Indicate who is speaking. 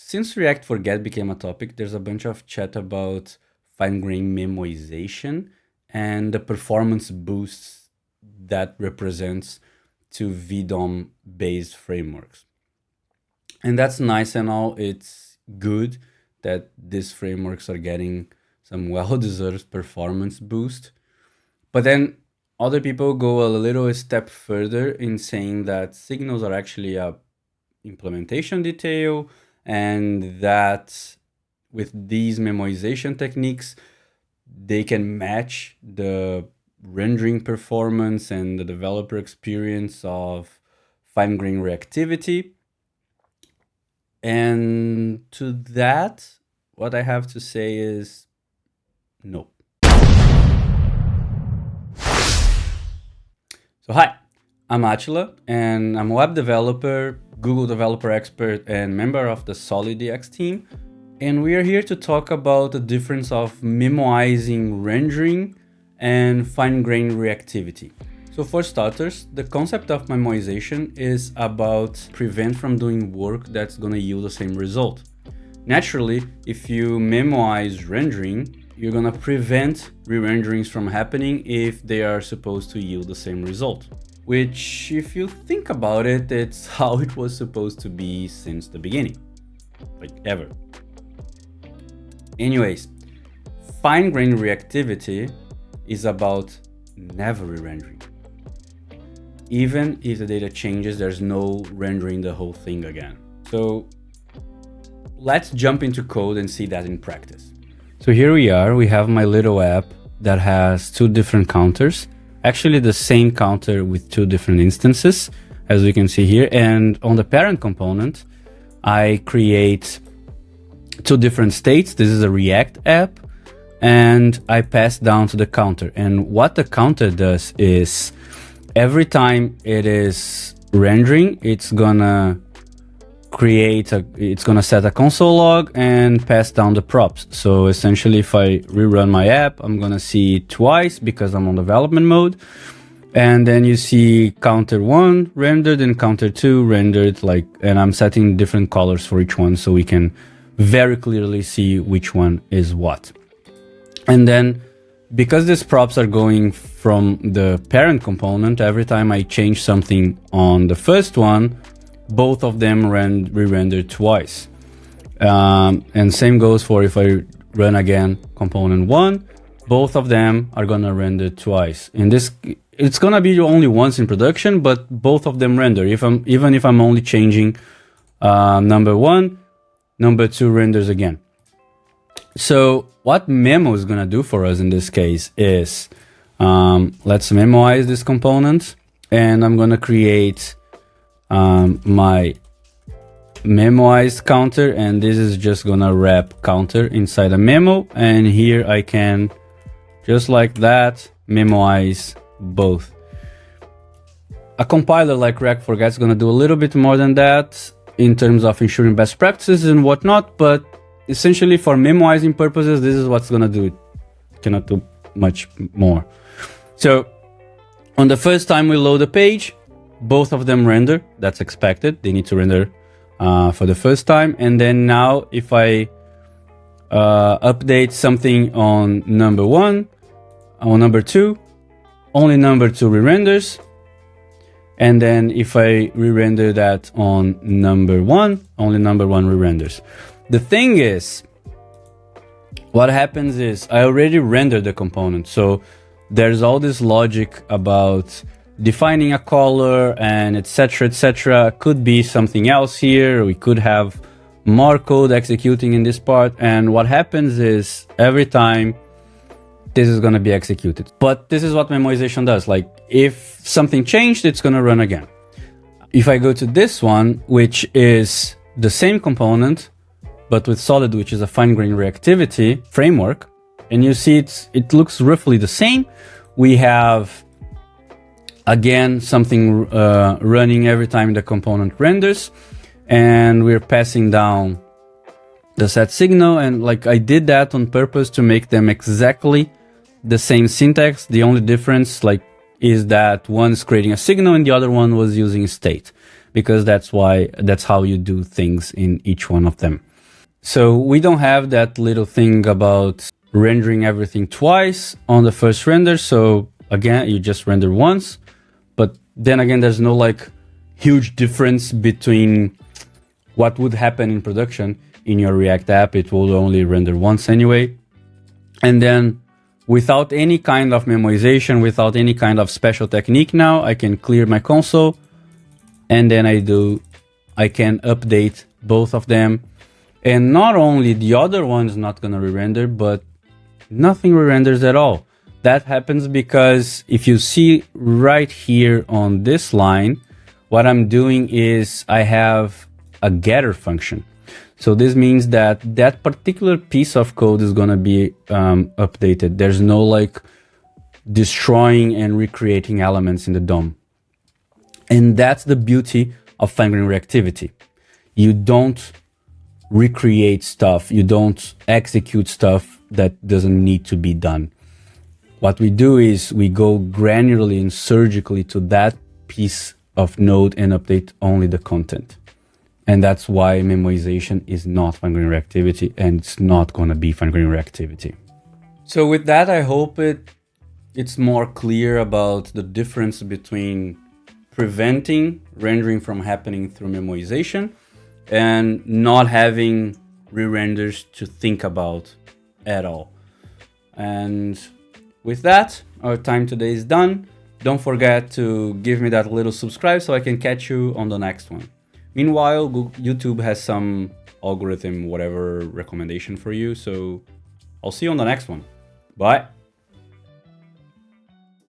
Speaker 1: since React4Get became a topic, there's a bunch of chat about fine-grained memoization and the performance boosts that represents to VDOM-based frameworks. And that's nice and all. It's good that these frameworks are getting some well-deserved performance boost. But then other people go a little step further in saying that signals are actually a implementation detail, and that with these memoization techniques, they can match the rendering performance and the developer experience of fine-grained reactivity. And to that, what I have to say is no. So hi, I'm Attila, and I'm a web developer, Google developer expert, and member of the SolidDX team. And we are here to talk about the difference of memoizing rendering and fine-grained reactivity. So for starters, the concept of memoization is about prevent from doing work that's going to yield the same result. Naturally, if you memoize rendering, you're going to prevent re-renderings from happening if they are supposed to yield the same result. Which, if you think about it, it's how it was supposed to be since the beginning. Like ever. Anyways, fine-grained reactivity is about never re-rendering. Even if the data changes, there's no rendering the whole thing again. So let's jump into code and see that in practice. So here we are, we have my little app that has two different counters. Actually the same counter with two different instances, as we can see here. And on the parent component, I create two different states. This is a React app, and I pass down to the counter. And what the counter does is every time it is rendering, it's gonna set a console log and pass down the props. So essentially, if I rerun my app, I'm gonna see it twice because I'm on development mode. And then you see counter 1 rendered and counter 2 rendered, and I'm setting different colors for each one so we can very clearly see which one is what. And then because these props are going from the parent component, every time I change something on the first one, both of them re-render twice. And same goes for if I run again component 1, both of them are gonna render twice. In this, it's gonna be only once in production, but both of them render. Even if I'm only changing number 1, number 2 renders again. So what Memo is gonna do for us in this case is, let's memoize this component, and I'm gonna create my memoized counter, and this is just gonna wrap counter inside a memo, and here I can, just like that, memoize both. A compiler like React4Get is gonna do a little bit more than that in terms of ensuring best practices and whatnot, but essentially for memoizing purposes, this is what's gonna do it. Cannot do much more. So on the first time we load the page, both of them render. That's expected. They need to render for the first time. And then now if I update something on number 1, on number 2, only number 2 re-renders. And then if I re-render that on number 1, only number 1 re-renders. The thing is, what happens is I already rendered the component. So there's all this logic about defining a color and etc. Could be something else here. We could have more code executing in this part. And what happens is every time this is going to be executed. But this is what memoization does. Like if something changed, it's going to run again. If I go to this one, which is the same component, but with Solid, which is a fine-grained reactivity framework, and you see it looks roughly the same. We have again something running every time the component renders, and we're passing down the set signal. And like I did that on purpose to make them exactly the same syntax. The only difference is that one's creating a signal and the other one was using state, because that's how you do things in each one of them. So we don't have that little thing about rendering everything twice on the first render. So again, you just render once, but then again, there's no like huge difference between what would happen in production. In your React app, it will only render once anyway. And then without any kind of memoization, without any kind of special technique, now I can clear my console, and then I can update both of them. And not only the other one is not going to re-render, but nothing re-renders at all. That happens because if you see right here on this line, what I'm doing is I have a getter function. So this means that that particular piece of code is going to be updated. There's no like destroying and recreating elements in the DOM. And that's the beauty of fine-grained reactivity. You don't recreate stuff. You don't execute stuff that doesn't need to be done. What we do is we go granularly and surgically to that piece of node and update only the content. And that's why memoization is not fine-grained reactivity, and it's not going to be fine-grained reactivity. So with that, I hope it's more clear about the difference between preventing rendering from happening through memoization and not having re-renders to think about at all. And with that, our time today is done. Don't forget to give me that little subscribe so I can catch you on the next one. Meanwhile, YouTube has some algorithm, whatever recommendation for you. So I'll see you on the next one. Bye.